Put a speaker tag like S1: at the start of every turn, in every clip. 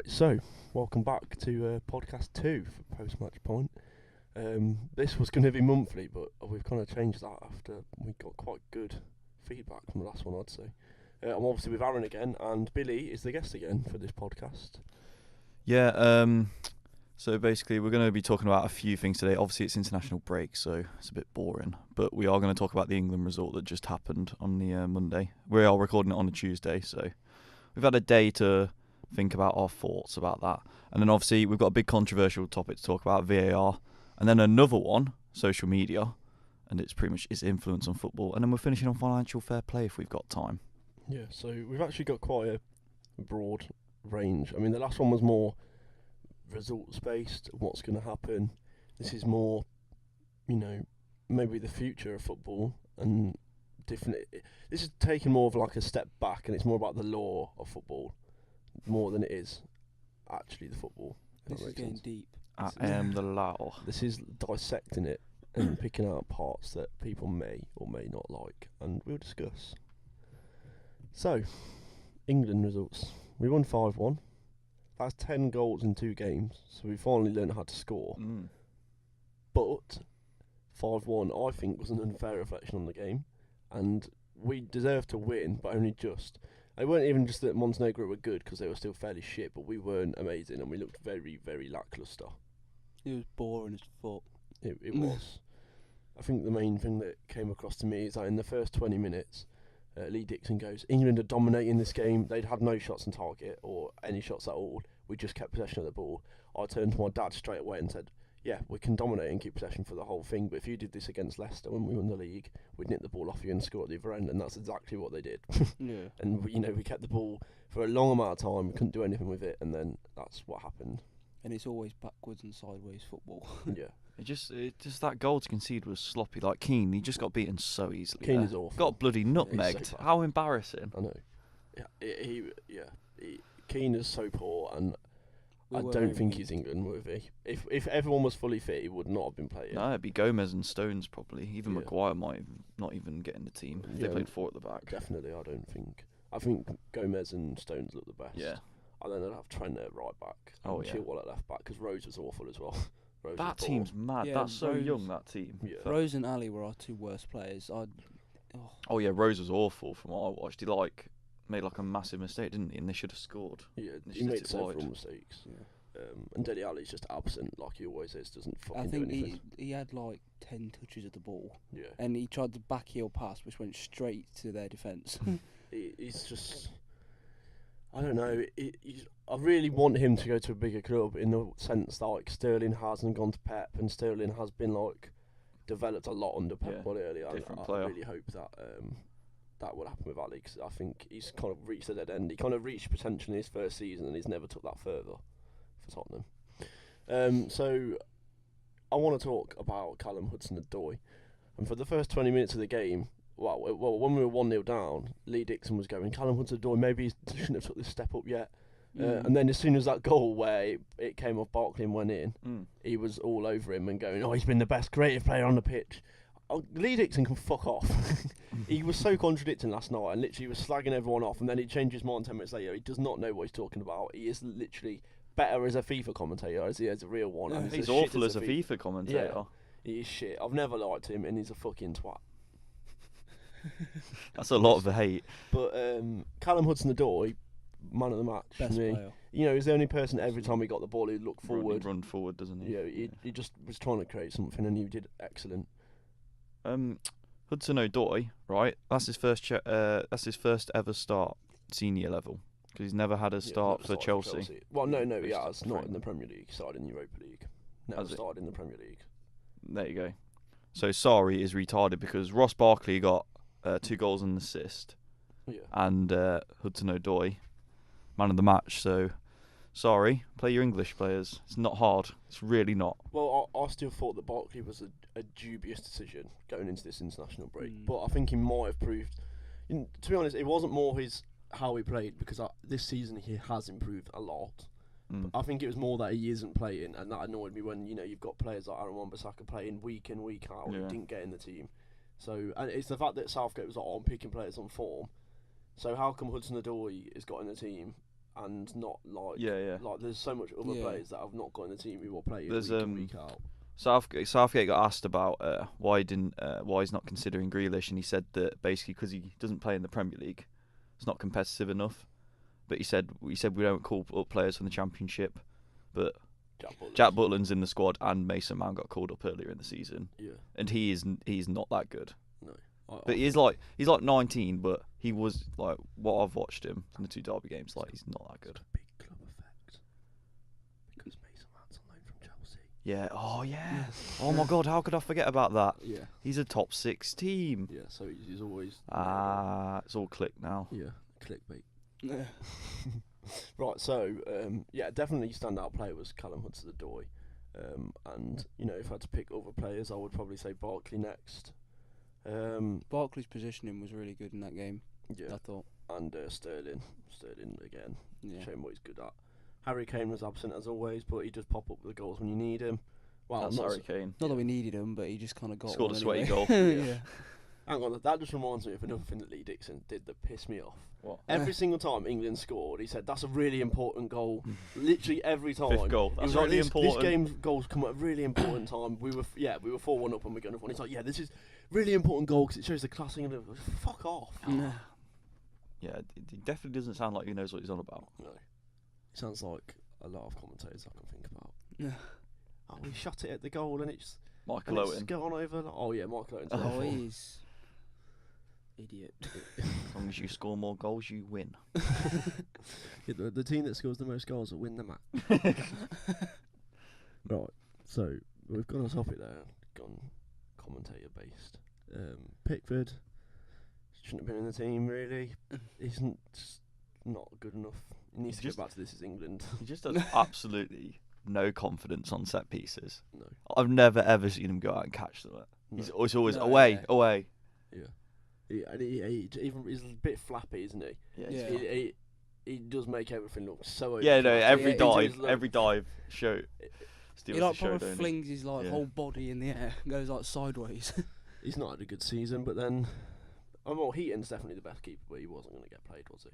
S1: Right, so welcome back to podcast 2 for Post-Match Point. This was going to be monthly, but we've kind of changed that after we got quite good feedback from the last one, I'd say. I'm obviously with Aaron again, and Billy is the guest again for this podcast.
S2: Yeah, so basically we're going to be talking about a few things today. Obviously it's international break, so it's a bit boring, but we are going to talk about the England result that just happened on the Monday. We are recording it on a Tuesday, so we've had a day to think about our thoughts about that. And then obviously we've got a big controversial topic to talk about, VAR, and then another one, social media, and it's pretty much its influence on football. And then we're finishing on financial fair play if we've got time.
S1: Yeah, so we've actually got quite a broad range. I mean, the last one was more results-based, what's going to happen. This is more, maybe the future of football and different. This is taking more of like a step back, and it's more about the law of football more than it is actually the football.
S3: This is getting deep.
S2: I am the law.
S1: This is dissecting it and picking out parts that people may or may not like, and we'll discuss. So, England results. We won 5-1. That's 10 goals in 2 games, so we finally learned how to score. But 5-1, I think, was an unfair reflection on the game, and we deserved to win, but only just. It weren't even just that Montenegro were good, because they were still fairly shit, but we weren't amazing, and we looked very, very lacklustre.
S3: It was boring as fuck.
S1: It was. I think the main thing that came across to me is that in the first 20 minutes, Lee Dixon goes, England are dominating this game. They'd had no shots on target or any shots at all. We just kept possession of the ball. I turned to my dad straight away and said, yeah, we can dominate and keep possession for the whole thing, but if you did this against Leicester when we won the league, we'd nick the ball off you and score at the other end, and that's exactly what they did.
S3: Yeah.
S1: And we kept the ball for a long amount of time. We couldn't do anything with it, and then that's what happened.
S3: And it's always backwards and sideways football.
S1: Yeah.
S2: It just that goal to concede was sloppy. Like Keane, he just got beaten so easily.
S1: Keane
S2: there.
S1: is awful.
S2: Got bloody nutmegged.
S1: so bad.
S2: How embarrassing.
S1: I know. Keane is so poor, and I don't think he's England worthy. If everyone was fully fit, he would not have been playing.
S2: No, it'd be Gomez and Stones probably. Even
S1: Yeah.
S2: Maguire might not even get in the team if they played 4 at the back.
S1: Definitely, I think Gomez and Stones look the best.
S2: Yeah.
S1: And then they'd have Trent at right back.
S2: Oh,
S1: and
S2: yeah.
S1: Chilwell at left back, because Rose was awful as well. Rose
S2: That
S1: was
S2: team's mad.
S3: Yeah,
S2: That's so
S3: Rose-
S2: young, that team.
S1: Yeah.
S3: Rose and Ali were our 2 worst players.
S2: Oh yeah, Rose was awful from what I watched. He made a massive mistake, didn't he? And they should have scored.
S1: Yeah,
S2: They
S1: he
S2: just
S1: made
S2: hit it
S1: several
S2: wide.
S1: mistakes. And Dele Alli's just absent, like he always is. Doesn't
S3: I
S1: fucking do
S3: think
S1: anything.
S3: he had like 10 touches of the ball,
S1: Yeah.
S3: and he tried the back heel pass, which went straight to their defence.
S1: He's just, I don't know. I really want him to go to a bigger club in the sense that like Sterling hasn't gone to Pep, and Sterling has been developed a lot under Pep
S2: Yeah,
S1: earlier.
S2: different
S1: I
S2: player.
S1: really hope that that would happen with Ali, because I think he's kind of reached the dead end. He kind of reached potential in his first season, and he's never took that further for Tottenham. So I want to talk about Callum Hudson-Odoi, and for the first 20 minutes of the game. Well, when we were 1-0 down, Lee Dixon was going, Callum Hudson-Odoi, maybe he shouldn't have took this step up yet. And then as soon as that goal where it came off Barkley and went in, he was all over him and going, oh, he's been the best creative player on the pitch. Oh, Lee Dixon can fuck off. He was so contradicting last night and literally was slagging everyone off, and then he changed his mind 10 minutes later. He does not know what he's talking about. He is literally better as a FIFA commentator as he is a real one.
S3: Yeah.
S1: And
S2: He's
S1: as shit
S2: awful as a FIFA commentator.
S1: Yeah, he is shit. I've never liked him, and he's a fucking twat.
S2: That's a lot of the hate.
S1: But Callum Hudson-Odoi, man of the match
S3: Best
S1: for me.
S3: player.
S1: He's the only person every time he got the ball, he'd look forward.
S2: Run forward, doesn't he?
S1: Yeah, he just was trying to create something, and he did excellent.
S2: Hudson-Odoi, right? That's his first. That's his first ever start, senior level, because he's never had a start
S1: Never
S2: for
S1: started
S2: Chelsea.
S1: Well, no, he
S2: Just
S1: has.
S2: for
S1: Not
S2: free.
S1: in the Premier League. He started in the Europa League. Never
S2: Has it?
S1: started in the Premier League.
S2: There you go. So Sarri is retarded because Ross Barkley got 2 goals and an assist,
S1: Yeah.
S2: and Hudson-Odoi, man of the match. So, sorry, play your English players. It's not hard. It's really not.
S1: Well, I still thought that Barkley was a dubious decision going into this international break, but I think he might have proved. To be honest, it wasn't more how he played, because this season he has improved a lot. I think it was more that he isn't playing, and that annoyed me when you've got players like Aaron Wan-Bissaka playing week in, week out, and
S2: Yeah.
S1: didn't get in the team. So, and it's the fact that Southgate was like, I'm picking players on form. So how come Hudson-Odoi has got in the team and not like
S2: Yeah.
S1: like there's so much other players that have not got in the team who will play
S2: There's,
S1: week in, week out.
S2: Southgate got asked about why he's not considering Grealish, and he said that basically because he doesn't play in the Premier League, it's not competitive enough. But he said we don't call up players from the Championship, but Jack Butland's in the squad, and Mason Mount got called up earlier in the season.
S1: Yeah,
S2: and he's not that good.
S1: No,
S2: but he's like 19, but he was like what I've watched him in the 2 derby games, like he's not that good.
S1: Big club effect because Mason Mount's on loan from Chelsea.
S2: Yeah. Oh yeah. Oh my God, how could I forget about that?
S1: Yeah,
S2: he's a top 6 team.
S1: Yeah, so he's always
S2: it's all click now.
S1: Yeah, clickbait.
S3: Yeah.
S1: Right, so definitely standout player was Callum Hudson-Odoi, and if I had to pick other players, I would probably say Barkley next.
S3: Barkley's positioning was really good in that game.
S1: Yeah,
S3: I thought.
S1: And Sterling again, showing what he's good at. Harry Kane was absent as always, but he does pop up with the goals when you need him. Well,
S2: That's Harry Kane.
S3: Not that we needed him, but he just kind of got
S2: scored
S3: one
S2: a sweaty
S3: anyway.
S2: goal.
S3: Yeah.
S1: Hang on, that just reminds me of another thing that Lee Dixon did that pissed me off.
S2: What?
S1: Every single time England scored, he said, that's a really important goal. Literally every time.
S2: 5th goal. That's
S1: it was
S2: really important.
S1: This game's goals come at a really important time. We were 4-1 up and we're going to win. He's like, this is really important goal because it shows the class of England. Fuck off.
S3: No.
S2: Yeah, he definitely doesn't sound like he knows what he's on about.
S1: No. He sounds like a lot of commentators I can think about.
S3: Yeah.
S1: Oh, we shot it at the goal and it's
S2: Michael Owen.
S1: It's gone over. Michael Owen's
S3: Oh, he's idiot.
S2: As long as you score more goals, you win.
S1: The team that scores the most goals will win the match. Right, so we've gone on topic there, gone commentator based. Pickford shouldn't have been in the team really. He's just not good enough. He needs to get back to This Is England.
S2: He just has absolutely no confidence on set pieces.
S1: No.
S2: I've never ever seen him go out and catch them.
S1: No.
S2: He's always
S3: No,
S2: away.
S1: Yeah. He's a bit flappy, isn't he?
S3: Yeah.
S1: He does make everything look so.
S2: Yeah, no. Every
S1: Yeah,
S2: dive show.
S3: He like probably flings his whole body in the air, and goes like sideways.
S1: He's not had a good season, but then, Heaton's definitely the best keeper, but he wasn't going to get played, was he?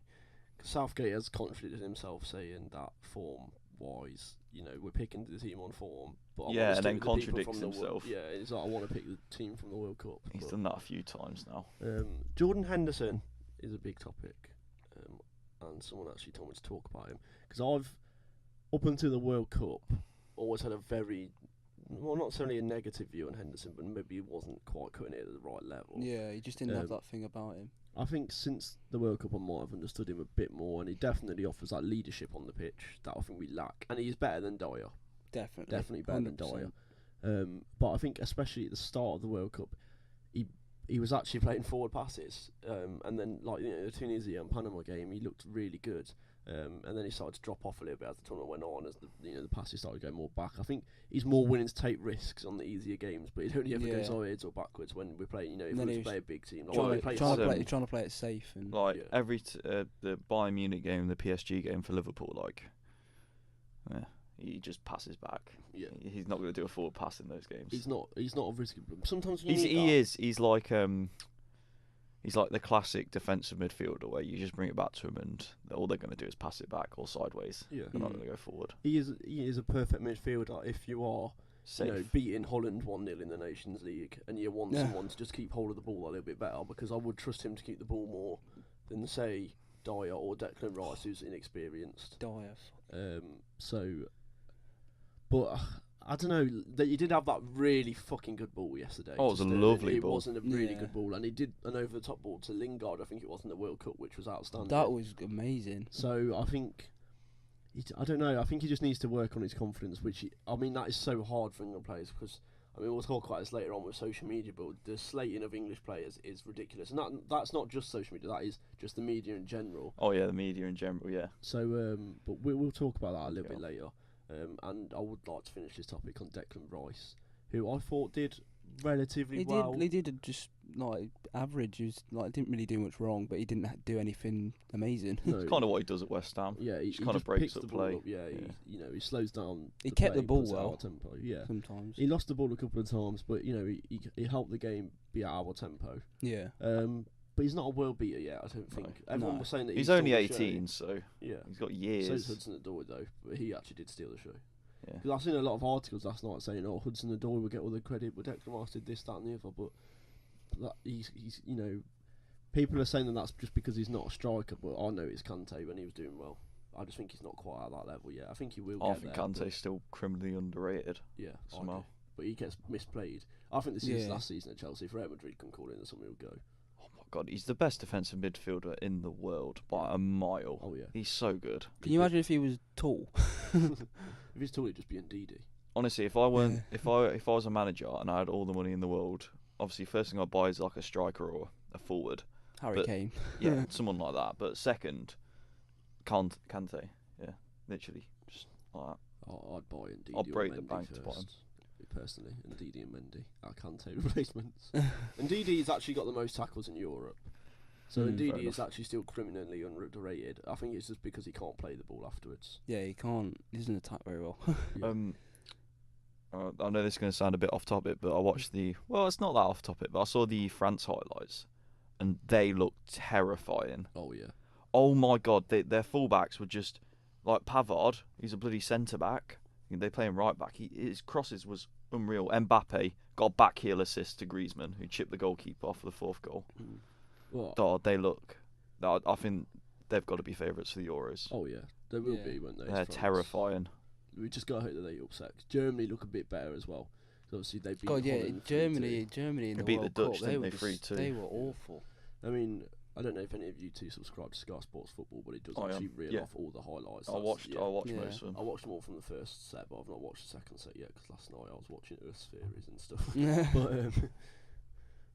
S1: 'Cause Southgate has contradicted himself, saying that form-wise, we're picking the team on form, but
S2: and then contradicts himself.
S1: He's like, I want to pick the team from the World Cup.
S2: He's done that a few times now.
S1: Jordan Henderson is a big topic, and someone actually told me to talk about him because I've, up until the World Cup, always had a very, not necessarily a negative view on Henderson, but maybe he wasn't quite cutting it at the right level.
S3: Yeah, he just didn't have that thing about him.
S1: I think since the World Cup I might have understood him a bit more, and he definitely offers that leadership on the pitch that I think we lack, and he's better than Dyer. Definitely better
S3: 100%.
S1: than Dyer. But I think especially at the start of the World Cup, he was actually playing forward passes, and then the Tunisia and Panama game, he looked really good. And then he started to drop off a little bit as the tournament went on, as the passes started going more back. I think he's more willing to take risks on the easier games, but he only ever goes sideways or backwards when we're playing. If we play a big team,
S3: trying to play it safe and
S2: every the Bayern Munich game, the PSG game for Liverpool, he just passes back.
S1: Yeah,
S2: he's not going to do a forward pass in those games.
S1: He's not a risky. Sometimes He's like the classic defensive midfielder where you just bring it back to him and all they're going to do is pass it back or sideways. Yeah.
S2: They're not going to go forward.
S1: He is a perfect midfielder if you are
S2: safe.
S1: Beating Holland 1-0 in the Nations League and you want someone to just keep hold of the ball a little bit better, because I would trust him to keep the ball more than, say, Dyer or Declan Rice, who's inexperienced.
S3: Dyer.
S1: But I don't know, that you did have that really fucking good ball yesterday.
S2: Oh, it was a lovely ball.
S1: It wasn't a really good ball, and he did an over-the-top ball to Lingard, I think it was, in the World Cup, which was outstanding.
S3: That was amazing.
S1: So I think, I don't know, I think he just needs to work on his confidence, that is so hard for England players, because, we'll talk about this later on with social media, but the slating of English players is ridiculous. And that's not just social media, that is just the media in general.
S2: Oh yeah, the media in general, yeah.
S1: So, but we'll talk about that a little bit later. And I would like to finish this topic on Declan Rice, who I thought did relatively well.
S3: He did just average. He was didn't really do much wrong, but he didn't do anything amazing.
S1: No.
S2: It's kind of what he does at West Ham.
S1: Yeah, he
S2: kind of breaks up play.
S1: Up. Yeah, he slows down.
S3: He kept the ball
S1: puts it
S3: well.
S1: Our tempo. Yeah,
S3: sometimes
S1: he lost the ball a couple of times, but he helped the game be at our tempo.
S3: Yeah.
S1: But he's not a world beater yet, I don't think. Everyone was saying that
S2: he's
S1: he
S2: only
S1: stole the
S2: 18,
S1: show.
S2: so
S1: Yeah.
S2: he's got years.
S1: So is Hudson-Odoi though, but he actually did steal the show.
S2: Yeah.
S1: Because I've seen a lot of articles last night saying, "Oh, Hudson-Odoi will get all the credit, but Declan Rice did this, that, and the other." But that he's you know, people are saying that that's just because he's not a striker. But I know it's Kante when he was doing well. I just think he's not quite at that level yet. I think he will.
S2: I
S1: get
S2: think
S1: there,
S2: Kante's still criminally underrated.
S1: Yeah,
S2: somehow.
S1: But he gets misplayed. I think this is his last season at Chelsea. If Real Madrid can call in, somebody will go.
S2: Oh my God, he's the best defensive midfielder in the world by a mile.
S1: Oh yeah,
S2: he's so good.
S3: Can you imagine if he was tall?
S1: If he's tall, he'd just be Ndidi.
S2: Honestly, if I weren't, if I was a manager and I had all the money in the world, obviously first thing I'd buy is like a striker or a forward.
S3: Harry Kane.
S2: Yeah, someone like that. But second, Kante. Yeah, literally just like that.
S1: I'd buy Ndidi.
S2: I'll break
S1: or
S2: the
S1: Mendy
S2: bank
S1: first,
S2: to buy him.
S1: personally. Ndidi and Mendy. I can't take replacements. Ndidi's actually got the most tackles in Europe. So Ndidi is actually still criminally underrated. I think it's just because he can't play the ball afterwards.
S3: Yeah, he can't. He doesn't attack very well.
S2: I know this is going to sound a bit off topic, but I watched it's not that off topic, but I saw the France highlights, and they looked terrifying.
S1: Oh yeah.
S2: Oh my God, their fullbacks were just like Pavard. He's a bloody centre back. They play him right back. His crosses was unreal. Mbappe got a back heel assist to Griezmann, who chipped the goalkeeper off for the fourth goal.
S1: What?
S2: God, they look. I think they've got to be favourites for the Euros.
S1: Oh yeah, they will be, won't they?
S2: They're terrifying.
S1: We just got to hope that they upset. Germany look a bit better as well. So obviously they beat
S3: God, yeah,
S1: Holland 3-2.
S3: Germany in the
S2: beat
S3: World
S2: the Dutch,
S3: Cup, they
S2: didn't
S3: were
S2: they, 3-2?
S3: They were awful.
S1: I mean, I don't know if any of you two subscribe to Sky Sports Football, but it does actually reel off all the highlights.
S2: I watched most of them.
S1: I watched them all from the first set, but I've not watched the second set yet because last night I was watching Earth series and stuff.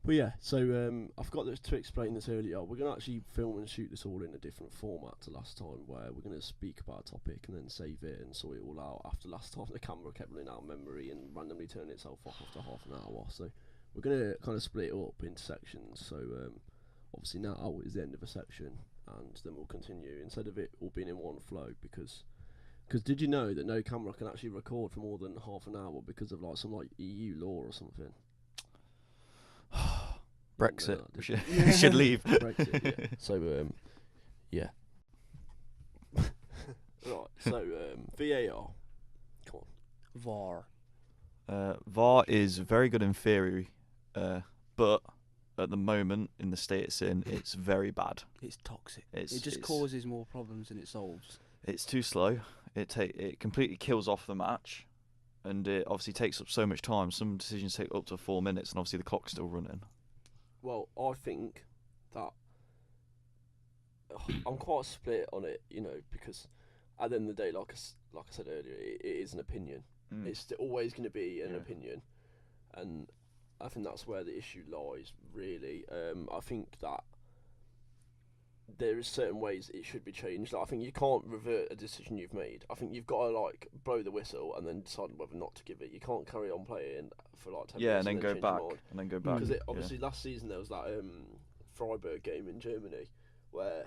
S1: But yeah, so I forgot to explain this earlier. We're going to actually film and shoot this all in a different format to last time, where we're going to speak about a topic and then save it and sort it all out. After last time, the camera kept running out of memory and randomly turning itself off after half an hour. So we're going to kind of split it up into sections. So obviously now is the end of a section, and then we'll continue instead of it all being in one flow. Because did you know that no camera can actually record for more than half an hour because of like some EU law or something?
S2: Brexit. We should leave.
S1: Brexit, yeah. So, yeah. Right, so, VAR. Come on.
S3: VAR.
S2: VAR is very good in theory, but at the moment, in the state it's in, it's very bad.
S3: It's toxic.
S2: It
S3: just causes more problems than it solves.
S2: It's too slow. It completely kills off the match, and it obviously takes up so much time. Some decisions take up to 4 minutes, and obviously the clock's still running.
S1: Well, I think that I'm quite split on it, because at the end of the day, like I said earlier, it is an opinion. It's always going to be an opinion, and I think that's where the issue lies, really. I think that there is certain ways it should be changed. Like, I think you can't revert a decision you've made. I think you've got to blow the whistle and then decide whether not to give it. You can't carry on playing for 10 minutes
S2: and then go back.
S1: Because obviously last season there was that Freiburg game in Germany where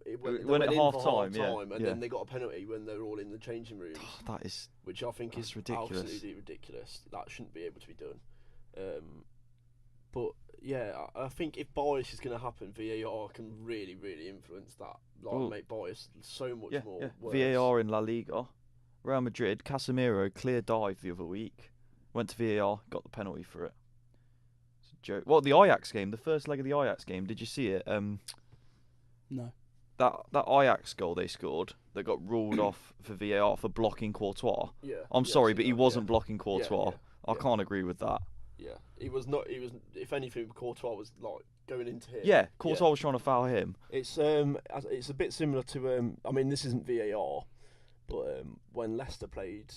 S1: it went at half time, and then they got a penalty when they were all in the changing rooms.
S2: That is,
S1: which I think is
S2: ridiculous.
S1: Absolutely ridiculous. That shouldn't be able to be done. But yeah, I think if bias is going to happen, VAR can really, really influence that. Make bias so much more worse.
S2: VAR in La Liga, Real Madrid, Casemiro clear dive the other week, went to VAR, got the penalty for it. It's a joke. Well, the Ajax game, the first leg of the Ajax game, did you see it?
S3: No.
S2: That Ajax goal they scored that got ruled off for VAR for blocking Courtois.
S1: Yeah.
S2: I'm sorry, but he wasn't blocking Courtois.
S1: I
S2: can't agree with that.
S1: Yeah, he was not. He was, if anything, Courtois was going into him.
S2: Yeah, Courtois was trying to foul him.
S1: It's a bit similar to I mean, this isn't VAR, but when Leicester played,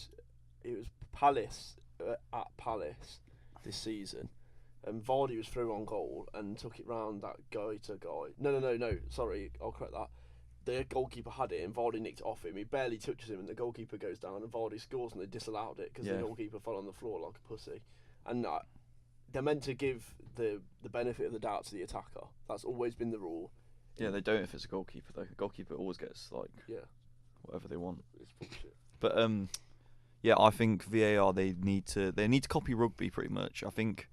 S1: it was Palace at Palace this season, and Vardy was through on goal and took it round that guy. No. Sorry, I'll correct that. The goalkeeper had it and Vardy nicked it off him. He barely touches him and the goalkeeper goes down and Vardy scores and they disallowed it because the goalkeeper fell on the floor like a pussy. And they're meant to give the benefit of the doubt to the attacker. That's always been the rule.
S2: Yeah, they don't if it's a goalkeeper though. The goalkeeper always gets whatever they want.
S1: It's bullshit.
S2: But I think VAR they need to copy rugby pretty much. I think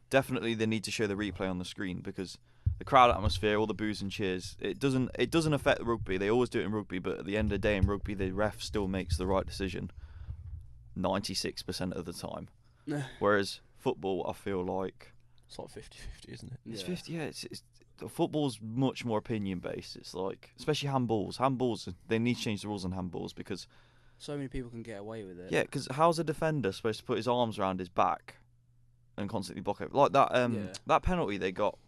S2: definitely they need to show the replay on the screen because the crowd atmosphere, all the boos and cheers. It doesn't affect rugby. They always do it in rugby, but at the end of the day in rugby, the ref still makes the right decision 96% of the time. Whereas football, I feel like
S1: It's like 50-50, isn't it?
S2: it's 50. Yeah, it's football's much more opinion based. It's like, especially handballs. Handballs, they need to change the rules on handballs because
S3: so many people can get away with it.
S2: yeah, because how's a defender supposed to put his arms around his back and constantly block it like that? That penalty they got,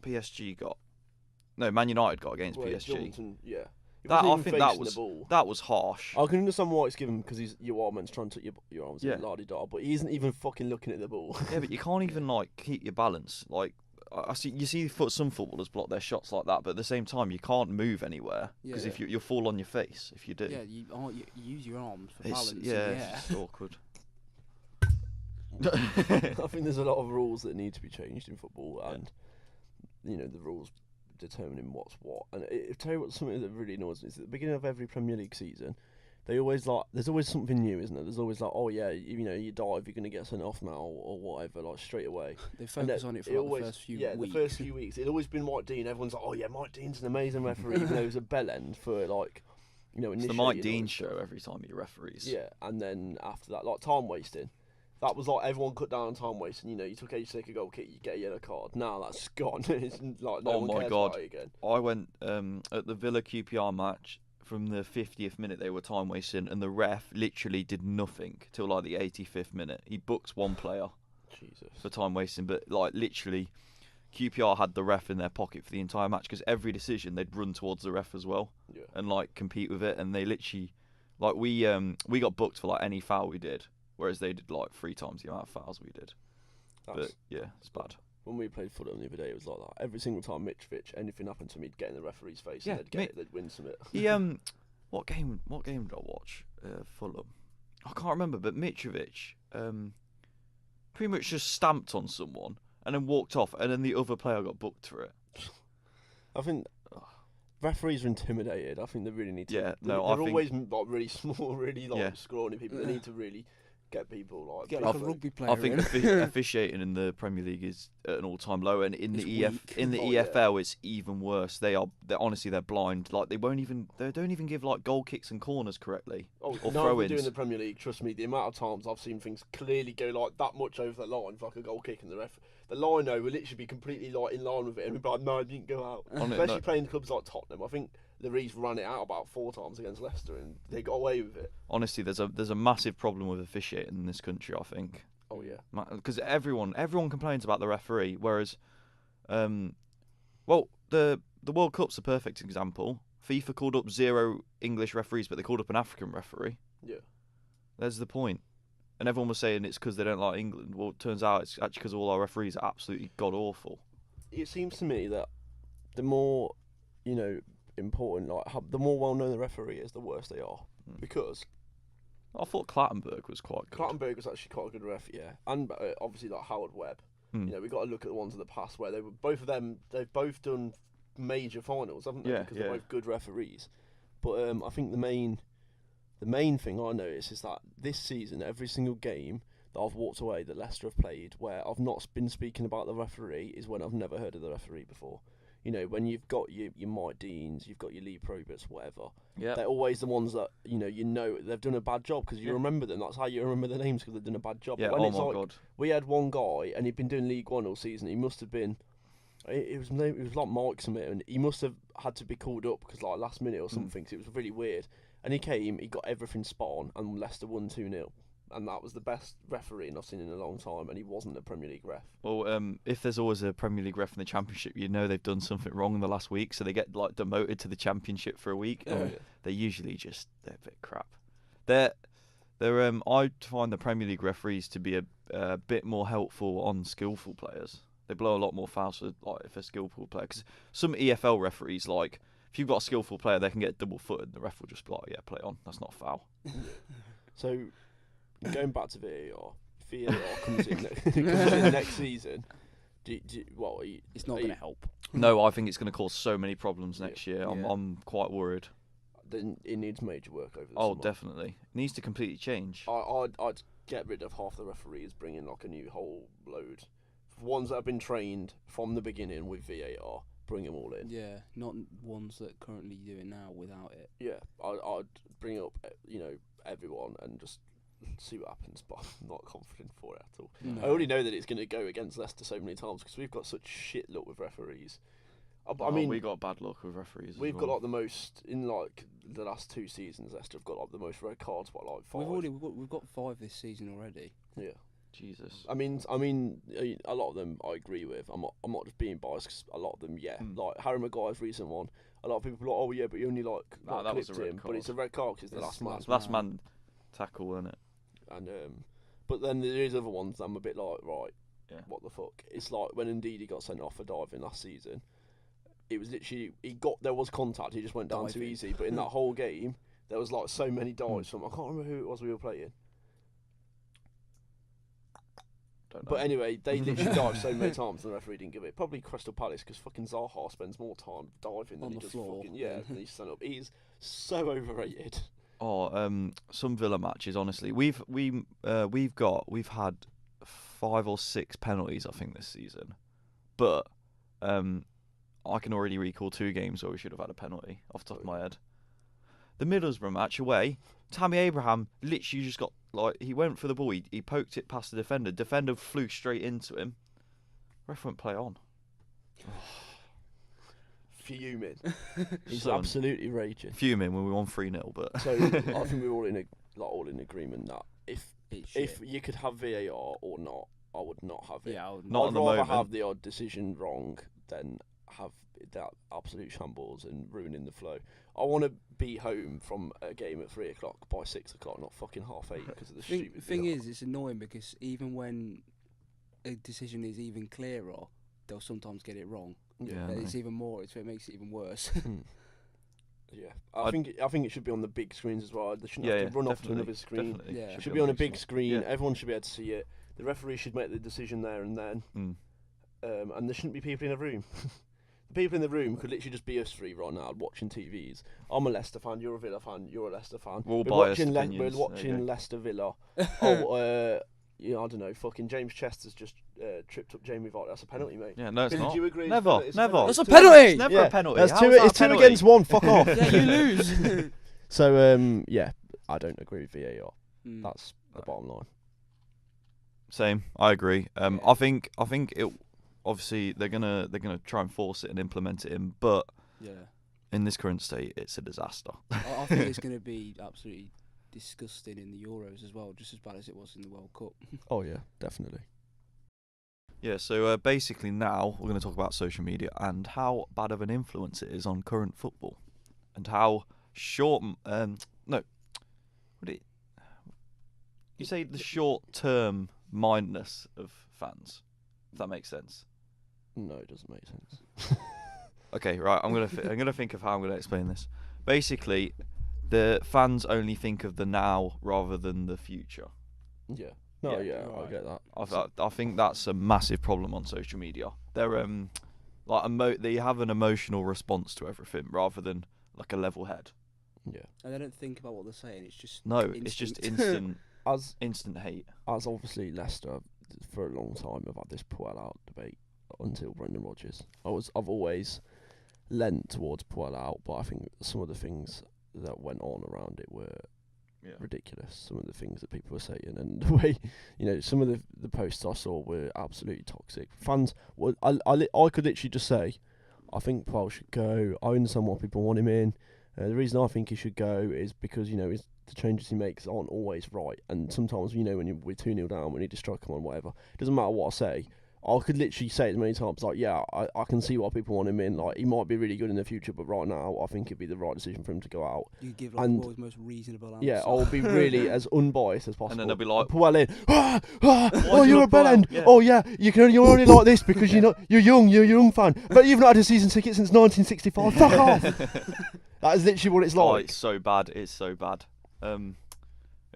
S2: Man United got against PSG.
S1: Johnson, yeah.
S2: I think that was harsh.
S1: I can understand why it's given because you are meant to try and touch your arms
S2: Yeah.
S1: and la-di-da, but he isn't even fucking looking at the ball.
S2: Yeah, but you can't even like keep your balance. Like you see some footballers block their shots like that, but at the same time you can't move anywhere because if you'll fall on your face if you do.
S3: Yeah, you use your arms for balance.
S2: It's just awkward.
S1: I think there's a lot of rules that need to be changed in football, and the rules determining what's what. And I'll tell you what, something that really annoys me is at the beginning of every Premier League season, they always there's always something new, isn't there? There's always like, oh yeah, you dive, you're gonna get sent off now or whatever, like straight away.
S3: They focus on it for the first few weeks.
S1: The first few weeks. It's always been Mike Dean. Everyone's like, oh yeah, Mike Dean's an amazing referee, even though he was a bell end for like,
S2: it's the Mike Dean show every time he referees.
S1: Yeah, and then after that, like time wasting. That was like everyone cut down on time wasting. You took age to take a goal kick, you get a yellow card. Now that's gone. It's like no one cares about it again.
S2: I went at the Villa QPR match. From the 50th minute they were time wasting, and the ref literally did nothing till like the 85th minute. He booked one player for time wasting, but like literally QPR had the ref in their pocket for the entire match because every decision they'd run towards the ref as well and like compete with it, and they literally like we got booked for like any foul we did, whereas they did like 3 times the amount of fouls we did. But yeah, it's bad.
S1: When we played Fulham the other day, it was like that. Every single time Mitrovic, anything happened to me, he'd get in the referee's face and they'd win some it.
S2: He what game did I watch? Fulham. I can't remember, but Mitrovic pretty much just stamped on someone and then walked off, and then the other player got booked for it.
S1: I think referees are intimidated. I think they really need to.
S2: Yeah,
S1: they're always like really small, really like scrawny people. They need to really get people like
S3: a rugby player.
S2: I think officiating in the Premier League is at an all-time low, and in the EFL it's even worse. They're honestly blind. Like they don't even give like goal kicks and corners correctly or throw-ins.
S1: Doing the Premier League, trust me, the amount of times I've seen things clearly go like that much over the line for like a goal kick, and the line though will literally be completely like in line with it, and we'd be like, no, it didn't go out. Especially playing clubs like Tottenham. I think the Reeds ran it out about 4 times against Leicester, and they got away with it.
S2: Honestly, there's a massive problem with officiating in this country, I think.
S1: Oh yeah.
S2: Because everyone complains about the referee, whereas, the World Cup's a perfect example. FIFA called up 0 English referees, but they called up an African referee.
S1: Yeah. There's
S2: the point. And everyone was saying it's because they don't like England. Well, it turns out it's actually because all our referees are absolutely god awful.
S1: It seems to me that the more, important, like the more well known the referee is, the worse they are. Because
S2: I thought Clattenburg was quite good.
S1: Clattenburg was actually quite a good ref, yeah, and obviously like Howard Webb. We got to look at the ones of the past where they've both done major finals, haven't they? Because they're both good referees. But I think the main thing I noticed is that this season, every single game that I've walked away that Leicester have played, where I've not been speaking about the referee, is when I've never heard of the referee before. When you've got your Mike Deans, you've got your Lee Proberts, whatever. Yeah. They're always the ones that they've done a bad job because you remember them. That's how you remember their names, because they've done a bad job.
S2: Yeah.
S1: But when
S2: God.
S1: We had one guy and he'd been doing League One all season. He must have been. It was like Mike Smith, and he must have had to be called up because like last minute or something. So it was really weird. And he came, he got everything spot on, and Leicester won 2-0. And that was the best refereeing I've seen in a long time, and he wasn't a Premier League ref.
S2: Well, if there's always a Premier League ref in the Championship, they've done something wrong in the last week, so they get like demoted to the Championship for a week. They're usually they're a bit crap. I find the Premier League referees to be a bit more helpful on skillful players. They blow a lot more fouls for if a skillful player. Because some EFL referees, like if you've got a skillful player, they can get double-footed, and the ref will just be like, yeah, play on. That's not a foul.
S1: So. Going back to VAR comes in next season.
S3: It's not going to help.
S2: No, I think it's going to cause so many problems next year. I'm quite worried.
S1: Then it needs major work over the summer.
S2: Definitely. It needs to completely change.
S1: I'd get rid of half the referees, bring in like a new whole load. Ones that have been trained from the beginning with VAR, bring them all in.
S3: Yeah, not ones that currently do it now without it.
S1: Yeah, I'd bring up, everyone and just see what happens, but I'm not confident for it at all.
S3: No.
S1: I already know that it's going to go against Leicester so many times because we've got such shit luck with referees. I mean,
S2: we got bad luck with referees.
S1: We've got like the most in like the last 2 seasons. Leicester have got like the most red cards by like 5.
S3: We've got 5 this season already.
S1: Yeah.
S2: Jesus.
S1: I mean, a lot of them I agree with. I'm not just being biased because a lot of them, like Harry Maguire's recent one. A lot of people are like, oh yeah, but you only
S2: that was a red
S1: him,
S2: card.
S1: but it's a red card because it's the
S2: Last man tackle, wasn't it?
S1: And but then there is other ones that I'm a bit like, right, what the fuck? It's like when Ndidi got sent off for diving last season. It was literally there was contact. He just went down too easy. But in that whole game, there was like so many dives from. I can't remember who it was we were playing. But anyway, they literally dived so many times and the referee didn't give it. Probably Crystal Palace because fucking Zaha spends more time diving than he does fucking than he's sent up. He's so overrated.
S2: Some Villa matches. Honestly, we've had 5 or 6 penalties I think this season, but I can already recall 2 games where we should have had a penalty off the top of my head. The Middlesbrough match away, Tammy Abraham literally just got he went for the ball, he poked it past the defender flew straight into him. Ref went play on.
S1: Fuming. He's absolutely raging.
S2: Fuming when we won 3-0, but
S1: so I think we're all in agreement that if you could have VAR or not, I would not have it.
S3: Yeah, I would
S2: not.
S1: I'd rather have the odd decision wrong than have that absolute shambles and ruining the flow. I want to be home from a game at 3 o'clock by 6 o'clock, not fucking 8:30 because of the stupid.
S3: The thing is, it's annoying because even when a decision is even clearer, they'll sometimes get it wrong.
S2: Yeah,
S3: it's even more. It makes it even worse.
S1: Yeah, I think it should be on the big screens as well. They shouldn't have to run off to another screen.
S3: Yeah.
S1: It should be on a big screen. Yeah. Everyone should be able to see it. The referee should make the decision there and then. And there shouldn't be people in a room. The people in the room could literally just be us 3 right now watching TVs. I'm a Leicester fan, you're a Villa fan, you're a Leicester fan.
S2: We're watching
S1: Leicester Villa. I don't know, fucking James Chester's just tripped up Jamie Vardy. That's a penalty, mate.
S2: Yeah, no, it's not.
S1: Do you agree?
S2: Never.
S3: That's a penalty!
S2: It's never a penalty.
S1: It's 2 against 1, fuck off.
S3: Yeah, you lose.
S1: So, I don't agree with VAR. That's the bottom line.
S2: Same, I agree. I think it. Obviously, they're gonna try and force it and implement it in, but in this current state, it's a disaster.
S3: I think it's going to be absolutely disgusting in the Euros as well, just as bad as it was in the World Cup.
S1: Oh yeah, definitely.
S2: Yeah, so basically now we're going to talk about social media and how bad of an influence it is on current football, and how you say the short-term mindedness of fans, if that makes sense.
S1: No, it doesn't make sense.
S2: Okay, right. I'm gonna think of how I'm gonna explain this. Basically, the fans only think of the now rather than the future.
S1: Yeah. No. Yeah. I get that.
S2: I think that's a massive problem on social media. They're they have an emotional response to everything rather than like a level head.
S1: Yeah.
S3: And they don't think about what they're saying. It's just
S2: it's just instant instant hate.
S1: As obviously Leicester for a long time have had this Puel out debate until Brendan Rodgers. I've always leant towards Puel out, but I think some of the things that went on around it were ridiculous. Some of the things that people were saying and the way, some of the posts I saw were absolutely toxic. Fans, I could literally just say, I think Puel should go. I understand why people want him in. The reason I think he should go is because, the changes he makes aren't always right. And sometimes, when we're 2-0 down, we need to strike him on whatever. It doesn't matter what I say. I could literally say it as many times, like, I can see why people want him in. Like, he might be really good in the future, but right now, I think it'd be the right decision for him to go out.
S3: You give the world's most reasonable answer.
S1: Yeah, I'll be really as unbiased as possible.
S2: And then they'll be like,
S1: Puel in. Oh, you're a bellend. Yeah. Oh, yeah, you're only like this because you're a young fan. But you've not had a season ticket since 1965. Fuck off. That is literally what it's like.
S2: Oh, it's so bad. It's so bad.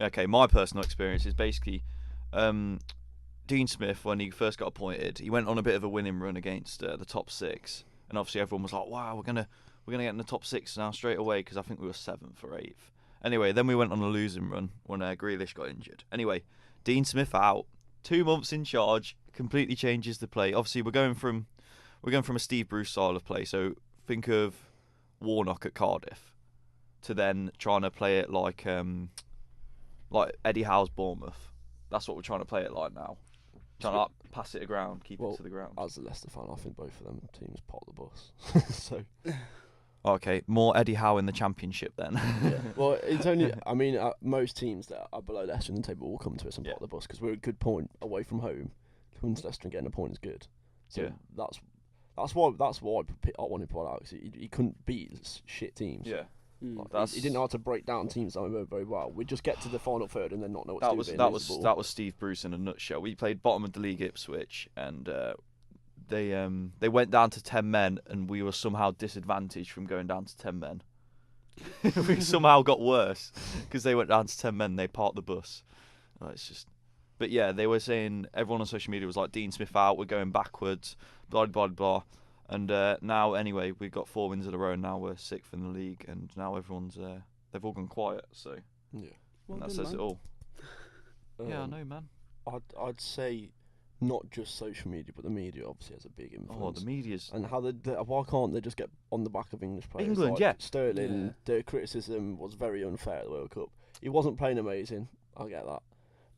S2: Okay, my personal experience is basically Dean Smith, when he first got appointed, he went on a bit of a winning run against the top 6, and obviously everyone was like, "Wow, we're gonna get in the top 6 now straight away," because I think we were 7th or 8th. Anyway, then we went on a losing run when Grealish got injured. Anyway, Dean Smith out, 2 months in charge, completely changes the play. Obviously, we're going from we're going from a Steve Bruce style of play. So think of Warnock at Cardiff, to then trying to play it like Eddie Howe's Bournemouth. That's what we're trying to play it like now. Trying to pass it around, keep it to the ground.
S1: As a Leicester fan, I think both of them teams pot the bus. So.
S2: Okay, more Eddie Howe in the Championship then.
S1: Yeah. Well, it's only. I mean, most teams that are below Leicester in the table will come to us and
S2: Yeah.
S1: pot the bus because we're a good point away from home. Coming to Leicester and getting a point is good. So
S2: Yeah.
S1: that's why I wanted to put out because he couldn't beat shit teams.
S2: Yeah.
S1: Like, he didn't know how to break down teams that were very well. We just get to the final third and then not know what to do.
S2: That was Steve Bruce in a nutshell. We played bottom of the league Ipswich, and they went down to 10 men, and we were somehow disadvantaged from going down to 10 men. We somehow got worse because they went down to 10 men. They parked the bus. It's just, but yeah, they were saying, everyone on social media was like, Dean Smith out, we're going backwards, blah blah blah. And now, anyway, we've got 4 wins in a row, and now we're 6th in the league, and now everyone's they've all gone quiet. So
S1: Yeah.
S3: Well,
S2: that says it all. Yeah, I know, man.
S1: I'd say not just social media, but the media obviously has a big influence.
S2: Oh, the media's.
S1: And how why can't they just get on the back of English players?
S2: England,
S1: like
S2: yeah.
S1: Sterling, the criticism was very unfair at the World Cup. He wasn't playing amazing, I get that.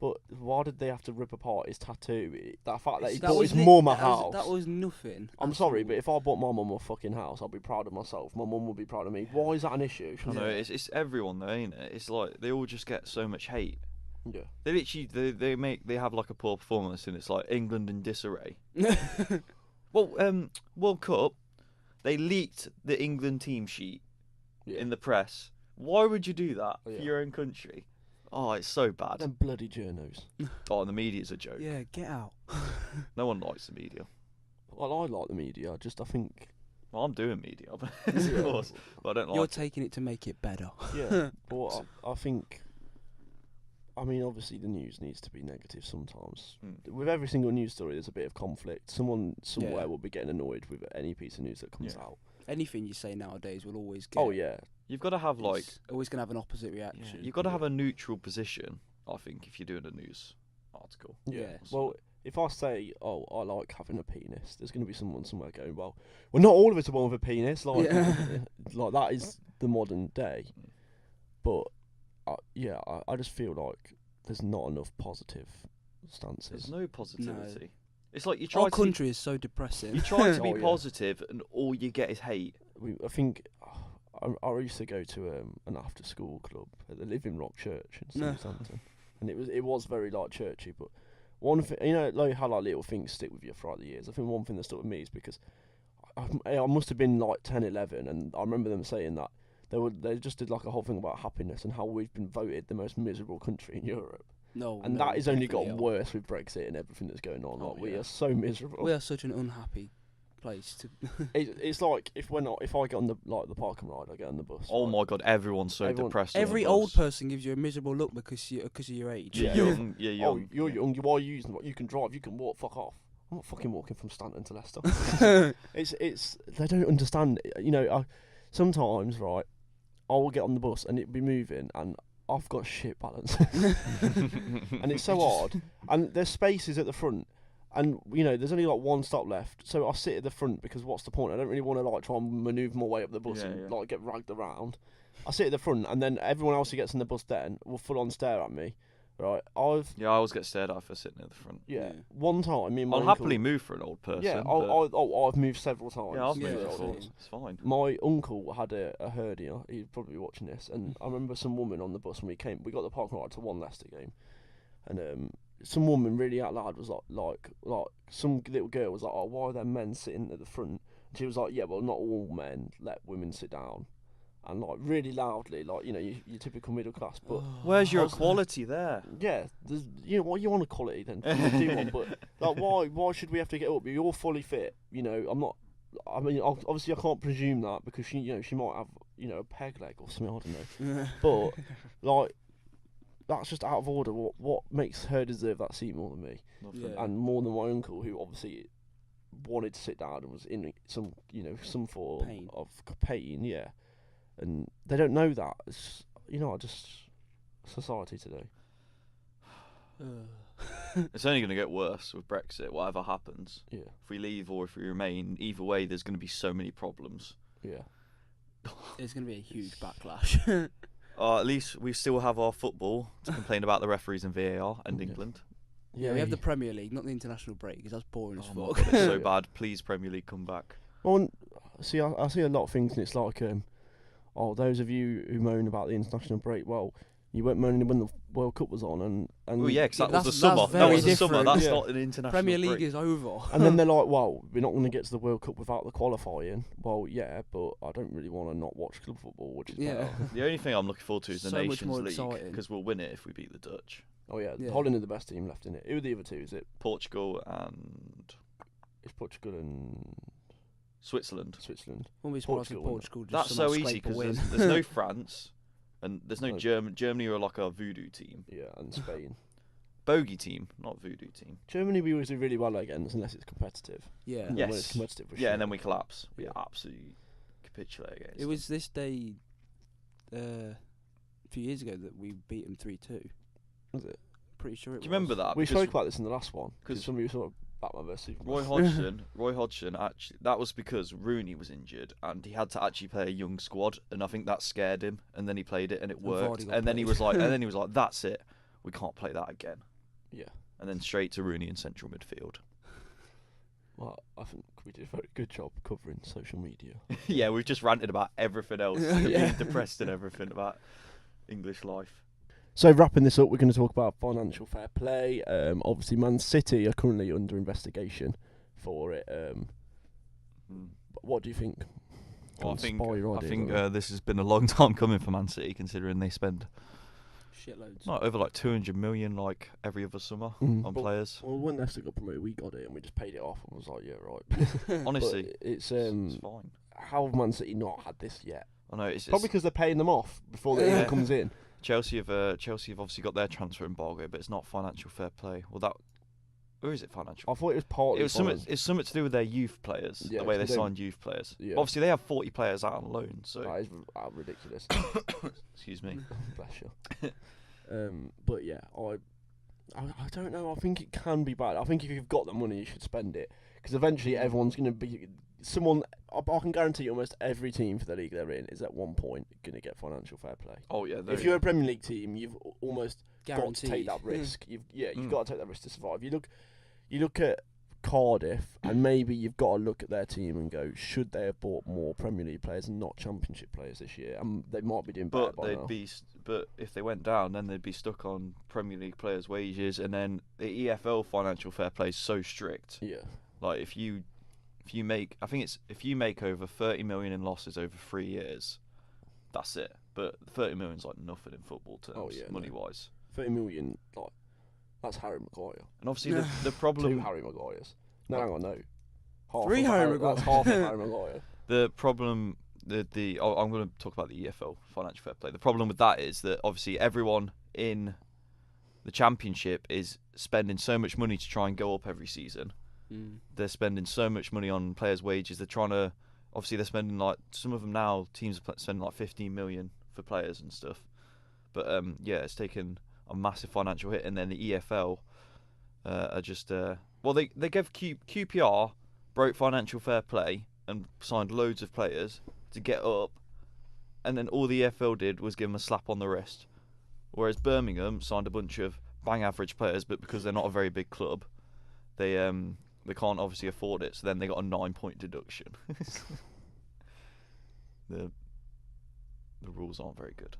S1: But why did they have to rip apart his tattoo? That fact that he bought his mum a house.
S3: That was nothing.
S1: I'm sorry, but if I bought my mum a fucking house, I'd be proud of myself. My mum would be proud of me. Why is that an issue?
S2: I know, it's everyone though, ain't it? It's like they all just get so much hate.
S1: Yeah.
S2: They literally they have like a poor performance, and it's like England in disarray. Well, World Cup, they leaked the England team sheet in the press. Why would you do that for your own country? Oh, it's so bad.
S1: Them bloody journos.
S2: Oh, the media's a joke.
S3: Yeah, get out.
S2: No one likes the media.
S1: Well, I like the media. I think.
S2: Well, I'm doing media, of course, but I don't like.
S3: You're taking it to make it better.
S1: Yeah, but I think. I mean, obviously, the news needs to be negative sometimes. With every single news story, there's a bit of conflict. Someone somewhere will be getting annoyed with any piece of news that comes out.
S3: Anything you say nowadays will always get.
S1: Oh yeah.
S2: You've got to have like.
S3: Always gonna have an opposite reaction.
S2: Yeah, you've got to have a neutral position, I think, if you're doing a news article.
S1: Yeah. Well, if I say, "Oh, I like having a penis," there's going to be someone somewhere going, "Well, not all of us are born with a penis." Like, like that is the modern day. But I just feel like there's not enough positive stances.
S2: There's no positivity. No. It's like you try.
S3: Our country is so depressing.
S2: You try to be positive, and all you get is hate.
S1: I think. I used to go to an after-school club at the Living Rock Church in Southampton, and it was very like churchy. But one thing, like how like little things stick with you throughout the years. I think one thing that stuck with me is because I must have been like 10, 11, and I remember them saying that they just did like a whole thing about happiness and how we've been voted the most miserable country in Europe. And that has only got worse with Brexit and everything that's going on. Like we are so miserable.
S3: We are such an unhappy place to.
S1: It's like if I get on the park and ride, I get on the bus.
S2: Oh my god, everyone's so depressed.
S3: Every old person gives you a miserable look because of your age.
S2: You're young. You're young.
S1: Oh, you're young. Why are you using what? You can drive. You can walk. Fuck off. I'm not fucking walking from Stanton to Leicester. it's they don't understand. Sometimes right, I will get on the bus and it'll be moving and I've got shit balance, and it's so hard. And there's spaces at the front. And, there's only like one stop left. So I sit at the front because what's the point? I don't really want to like try and manoeuvre my way up the bus and like get dragged around. I sit at the front and then everyone else who gets in the bus then will full on stare at me. Right? I
S2: always get stared at for sitting at the front.
S1: Yeah. One time, me and my
S2: I'll
S1: uncle,
S2: happily move for an old person.
S1: Yeah, I've moved several times.
S2: Yeah, I've moved before. It's fine.
S1: My uncle had a hernia. He'd probably be watching this. And I remember some woman on the bus when we got the parking ride to one Leicester game. And some woman really out loud was like some little girl was like, "Oh, why are there men sitting at the front?" And she was like, "Yeah, well, not all men let women sit down," and like really loudly, like your typical middle class. But
S2: where's your equality there?
S1: Yeah, what you want equality then? Do one, but like why should we have to get up? You're fully fit. I'm not. I mean, obviously I can't presume that because she might have a peg leg or something. I don't know. But like. That's just out of order. What makes her deserve that seat more than me, and more than my uncle, who obviously wanted to sit down and was in some form of pain. Yeah, and they don't know that. It's society today.
S2: It's only going to get worse with Brexit, whatever happens.
S1: Yeah.
S2: If we leave or if we remain, either way, there's going to be so many problems.
S1: Yeah.
S3: There's going to be a huge backlash.
S2: At least we still have our football to complain about the referees and VAR and England.
S3: Yeah, we have the Premier League, not the international break, because that's boring as
S2: Oh my
S3: fuck.
S2: God, it's so bad. Please, Premier League, come back.
S1: Well, see, I see a lot of things, and it's like, those of you who moan about the international break, well, you weren't moaning when the World Cup was on, and
S2: Well, yeah, because that was the
S3: that's
S2: summer. That
S3: very
S2: was the summer.
S3: different.
S2: That's
S1: Yeah.
S2: not an international
S3: Premier League
S2: break.
S3: is over.
S1: and then they're like, well, we're not going to get to the World Cup without the qualifying. Well, yeah, but I don't really want to not watch club football, which is better.
S2: The only thing I'm looking forward to is the
S3: So much
S2: Nations
S3: more
S2: League,
S3: exciting.
S2: because we'll win it if we beat the Dutch.
S1: Oh yeah,
S3: Yeah.
S1: Holland are the best team left in it. Who are the other two? Is it?
S2: Portugal and
S1: It's Portugal and
S2: Switzerland.
S1: Switzerland.
S3: Won't be surprised if
S1: Portugal,
S3: Portugal just
S2: That's
S3: somehow
S2: so easy
S3: scrape a
S2: because
S3: win.
S2: there's no France and there's no
S1: No.
S2: Germany. Germany are like a voodoo team.
S1: Yeah, and Spain.
S2: Bogey team, not voodoo team.
S1: Germany we always do really well against unless it's competitive.
S3: Yeah.
S1: And then
S2: Yes.
S1: when it's competitive, we're
S2: Yeah,
S1: shit.
S2: and then we collapse. We
S1: Yeah.
S2: absolutely capitulate against
S3: It was this day a few years ago that we beat them 3-2.
S1: Was it?
S3: Pretty sure it
S2: Do you remember
S3: was.
S2: that?
S1: We
S2: Because
S1: spoke about this in the last one because
S2: 'cause
S1: somebody was sort of Batman versus Superman.
S2: Roy Hodgson actually, that was because Rooney was injured and he had to actually play a young squad, and I think that scared him, and then he played it and it
S3: And
S2: worked,
S3: Vardy got
S2: and then he
S3: played.
S2: was like, that's it, we can't play that again,
S1: Yeah.
S2: and then straight to Rooney in central midfield.
S1: Well, I think we did a very good job covering social media.
S2: Yeah, we've just ranted about everything else,
S3: Yeah.
S2: being depressed and everything about English life.
S1: So wrapping this up, we're going to talk about financial fair play. Obviously, Man City are currently under investigation for it. What do you think?
S2: Well, I
S1: Can't
S2: think
S1: spoil your idea, right?
S2: this has been a long time coming for Man City, considering they spend
S3: Shitloads.
S2: over like 200 million like every other summer
S1: Mm.
S2: on
S1: But-
S2: players.
S1: Well, when Leicester got promoted, we got it and we just paid it off and was like, yeah, right.
S2: Honestly,
S1: But it's
S2: it's fine.
S1: how have Man City not had this yet?
S2: I know it's
S1: Probably because they're paying them off before the
S2: Yeah.
S1: even comes in.
S2: Chelsea have obviously got their transfer embargo, but it's not financial fair play. Well, or is it financial?
S1: I thought it was partly.
S2: It's something to do with their youth players,
S1: Yeah,
S2: the way
S1: 'cause
S2: they
S1: they don't-
S2: signed youth players.
S1: Yeah.
S2: Obviously, they have 40 players out on loan, so
S1: That is ridiculous.
S2: excuse me.
S1: Bless you. But yeah, I don't know. I think it can be bad. I think if you've got the money, you should spend it because eventually everyone's going to be someone. I can guarantee almost every team for the league they're in is at one point going to get financial fair play.
S2: Oh yeah,
S1: If you're a Premier League team, you've almost
S3: Guaranteed.
S1: got to take that risk. You've
S2: Mm.
S1: got to take that risk to survive. You look at Cardiff, and maybe you've got to look at their team and go, should they have bought more Premier League players and not Championship players this year? And they might be doing better
S2: But
S1: by now.
S2: but if they went down, then they'd be stuck on Premier League players' wages, and then the EFL financial fair play is so strict.
S1: Yeah.
S2: Like if you make over 30 million in losses over 3 years, that's it. But 30 million's like nothing in football terms,
S1: Oh, yeah, no.
S2: money wise.
S1: 30 million, like, that's Harry Maguire.
S2: And obviously the problem.
S1: 2 Harry Maguires. No, hang on, no. Half
S3: 3
S1: of
S3: Harry
S1: That's
S3: Maguires.
S1: half of Harry Maguire.
S2: The problem, I'm going to talk about the EFL financial fair play. The problem with that is that obviously everyone in the Championship is spending so much money to try and go up every season.
S3: Mm.
S2: They're spending so much money on players' wages. They're trying to, obviously they're spending like, some of them now, teams are spending like 15 million for players and stuff. But yeah, it's taken a massive financial hit. And then the EFL are just, they gave QPR, broke financial fair play and signed loads of players to get up. And then all the EFL did was give them a slap on the wrist. Whereas Birmingham signed a bunch of bang average players, but because they're not a very big club, they can't obviously afford it, so then they got a 9-point deduction. The rules aren't very good.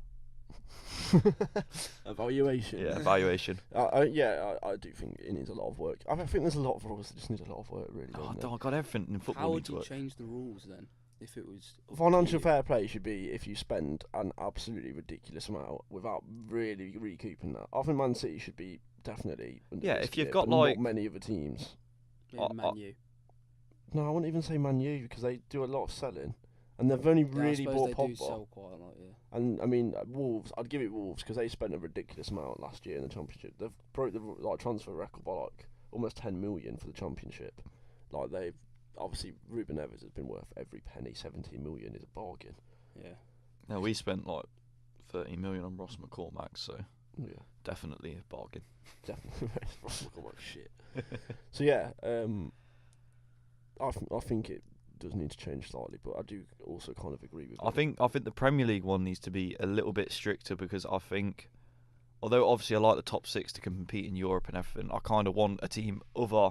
S1: Evaluation.
S2: Yeah, evaluation.
S1: I do think it needs a lot of work. I think there's a lot of rules that just need a lot of work, really.
S2: Oh,
S1: don't they?
S2: God, everything in football
S3: How would
S2: needs
S3: you
S2: work.
S3: change the rules then? If it was up to
S1: Financial
S3: you?
S1: fair play should be if you spend an absolutely ridiculous amount without really recouping that. I think Man City should be definitely under
S2: Yeah,
S1: risk
S2: if you've
S1: here,
S2: got,
S1: but
S2: like-
S1: not many other teams.
S3: Maybe Man U.
S1: No, I wouldn't even say Man U because they do a lot of selling, and they've only
S3: Yeah, I
S1: really
S3: suppose
S1: bought
S3: they do
S1: Pogba.
S3: sell quite a lot, yeah.
S1: And I mean, Wolves. I'd give it Wolves because they spent a ridiculous amount last year in the Championship. They've broke the transfer record by like almost 10 million for the Championship. Like they've obviously Ruben Neves has been worth every penny. 17 million is a bargain.
S3: Yeah.
S2: No, we spent like 30 million on Ross McCormack, so
S1: Yeah,
S2: definitely a bargain.
S1: definitely. Look like shit. So yeah, I think it does need to change slightly, but I do also kind of agree with.
S2: I think the Premier League one needs to be a little bit stricter, because I think, although obviously I like the top 6 to compete in Europe and everything, I kind of want a team other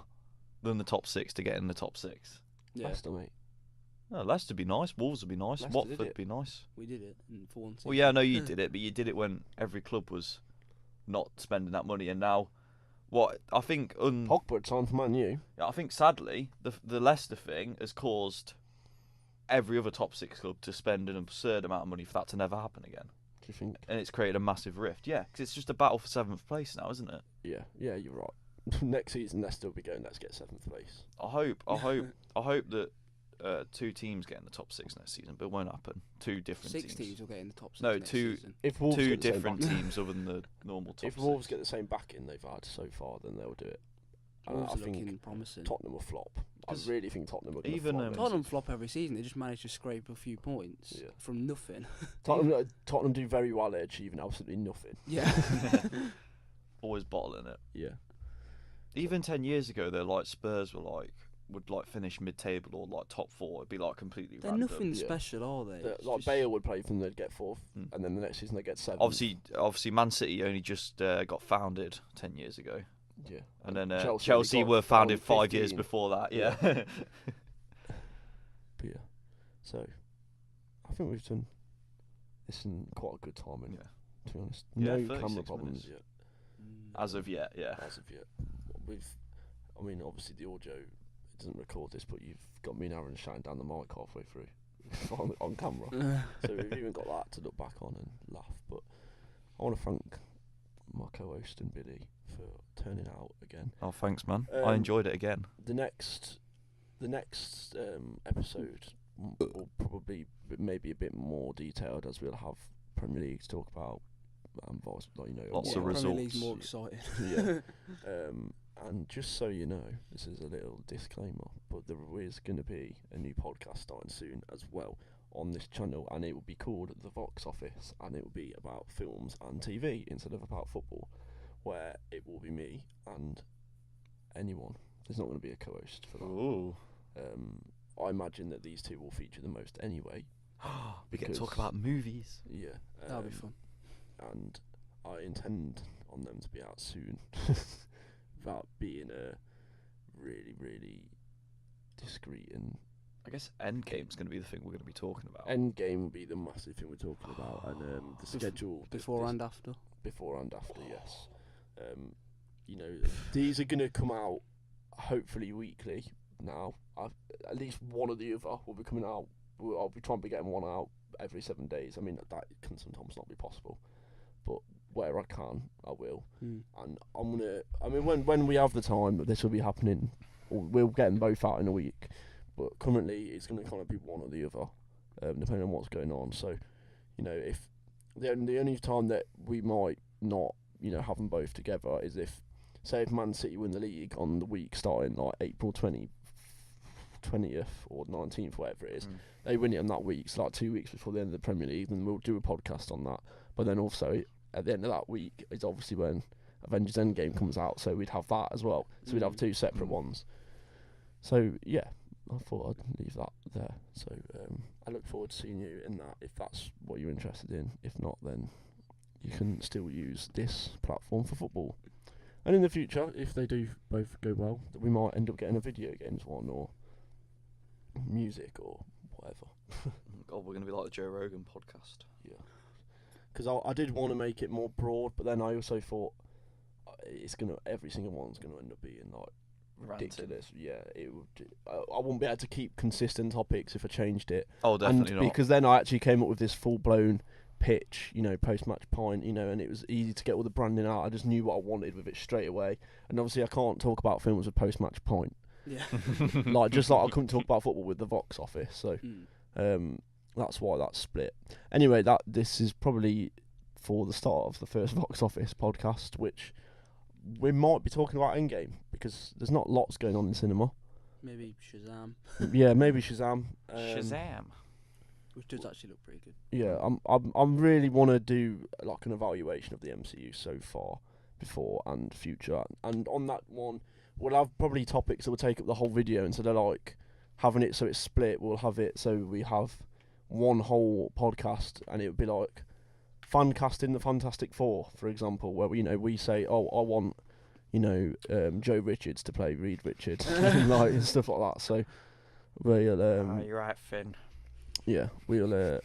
S2: than the top 6 to get in the top 6.
S3: Yeah,
S1: Leicester, mate.
S2: No, Leicester would be nice. Wolves would be nice.
S1: Leicester
S2: Watford
S1: did
S2: would
S1: it.
S2: be nice.
S3: we did it for one season.
S2: Well, yeah, I know you did it, but you did it when every club was not spending that money, and now, what I think,
S1: Pogba signed for Man U.
S2: I think sadly the Leicester thing has caused every other top 6 club to spend an absurd amount of money for that to never happen again.
S1: Do you think?
S2: And it's created a massive rift. Yeah, because it's just a battle for 7th place now, isn't it?
S1: Yeah, you're right. Next season, Leicester will be going. Let's get 7th place.
S2: I hope that 2 teams get in the top 6 next season, but it won't happen. 2 different
S3: 6
S2: teams.
S3: teams will get in the top 6
S2: No,
S3: next
S2: 2
S3: season.
S1: If Wolves
S2: 2
S1: get the same
S2: different
S1: backing-
S2: teams other than the normal top
S1: If
S2: 6.
S1: Wolves get the same backing they've had so far, then they'll do it.
S3: Wolves
S1: I
S3: are
S1: think
S3: looking promising.
S1: Tottenham will flop. I
S2: 'Cause
S1: really think Tottenham are going to
S2: even,
S1: flop.
S3: Tottenham flop every season. They just manage to scrape a few points
S1: Yeah.
S3: from nothing.
S1: Tottenham do very well at achieving absolutely nothing.
S3: Yeah.
S2: Always bottling it.
S1: Yeah.
S2: Even 10 years ago, they're like Spurs would finish mid-table or like top 4. It'd be like completely
S3: They're
S2: random.
S3: nothing
S1: Yeah.
S3: special, are they? It's
S1: Like
S3: just-
S1: Bale would play for them, they'd get 4th,
S2: Mm.
S1: and then the next season they get 7th.
S2: Obviously, Man City only just got founded 10 years ago,
S1: Yeah.
S2: and then
S1: Chelsea
S2: were founded 5 years
S1: 15.
S2: before that. Yeah.
S1: But yeah. So, I think we've done this in quite a good timing,
S2: Yeah.
S1: to be honest.
S2: Yeah,
S1: No
S2: 36
S1: camera problems
S2: minutes.
S1: yet.
S2: As of yet, yeah.
S1: As of yet. I mean, obviously the audio doesn't record this, but you've got me and Aaron shouting down the mic halfway through on camera. So we've even got that to look back on and laugh. But I want to thank my co-host and Billy for turning out again.
S2: Oh, thanks, man. I
S1: Um,
S2: enjoyed it again.
S1: The next episode will probably maybe a bit more detailed, as we'll have Premier League to talk about. Lots
S2: Lots
S3: yeah,
S2: of
S3: Premier
S2: results.
S3: League's more exciting.
S1: Yeah. And just so you know, this is a little disclaimer, but there is going to be a new podcast starting soon as well on this channel, and it will be called The Vox Office, and it will be about films and TV instead of about football, where it will be me and anyone. There's not going to be a co-host for that.
S2: Ooh.
S1: I imagine that these two will feature the most anyway.
S2: We get to talk
S1: because-
S2: about movies.
S1: Yeah.
S3: That'll be fun.
S1: And I intend on them to be out soon. Without being really, really discreet, and
S2: I guess Endgame's going to be the thing we're going to be talking about.
S1: Endgame will be the massive thing we're talking about, and the schedule
S3: Before and after.
S1: before and after, yes. These are going to come out hopefully weekly now. At least one or the other will be coming out. I'll be trying to be getting one out every 7 days. I mean, that can sometimes not be possible, but where I can, I will. And I'm gonna. I mean, when we have the time, this will be happening. We'll get them both out in a week, but currently it's gonna kind of be one or the other, depending on what's going on. So, if the only time that we might not, have them both together is if, say, if Man City win the league on the week starting like April 20th or 19th, whatever it is. They win it on that week, so like 2 weeks before the end of the Premier League, then we'll do a podcast on that. But then also at the end of that week is obviously when Avengers Endgame comes out, so we'd have that as well. So we'd have 2 separate ones. So yeah, I thought I'd leave that there. So I look forward to seeing you in that if that's what you're interested in. If not, then you can still use this platform for football. And in the future, if they do both go well, we might end up getting a video games one or music or whatever.
S2: God, we're going to be like the Joe Rogan podcast.
S1: Yeah. Because I did want to make it more broad, but then I also thought every single one's gonna end up being like ridiculous. Yeah, it would. I wouldn't be able to keep consistent topics if I changed it.
S2: Oh, definitely not.
S1: Because then I actually came up with this full blown pitch, post-match pint, and it was easy to get all the branding out. I just knew what I wanted with it straight away. And obviously I can't talk about films with post-match pint.
S3: Yeah.
S1: Just like I couldn't talk about football with the Vox Office. So that's why that's split. Anyway, this is probably for the start of the first Vox Office podcast, which we might be talking about Endgame because there's not lots going on in cinema.
S3: Maybe Shazam.
S1: Yeah, maybe Shazam.
S2: Shazam.
S3: Which does actually look pretty good.
S1: Yeah, I'm really want to do like an evaluation of the MCU so far, before and future, and on that one we'll have probably topics that will take up the whole video instead of like having it so it's split. We'll have it so we have one whole podcast, and it would be like fan casting the Fantastic Four, for example, where we say, oh, I want Joe Richards to play Reed Richards, like and stuff like that. So we'll
S2: you're right, Finn.
S1: yeah, we'll.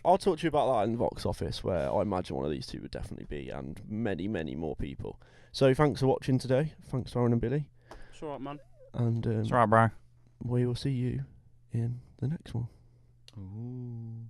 S1: I'll talk to you about that in the box office, where I imagine one of these two would definitely be, and many, many more people. So thanks for watching today. Thanks to Aaron and Billy.
S3: It's alright, man.
S1: And
S2: It's alright, bro.
S1: we will see you in the next one.
S2: Ooh.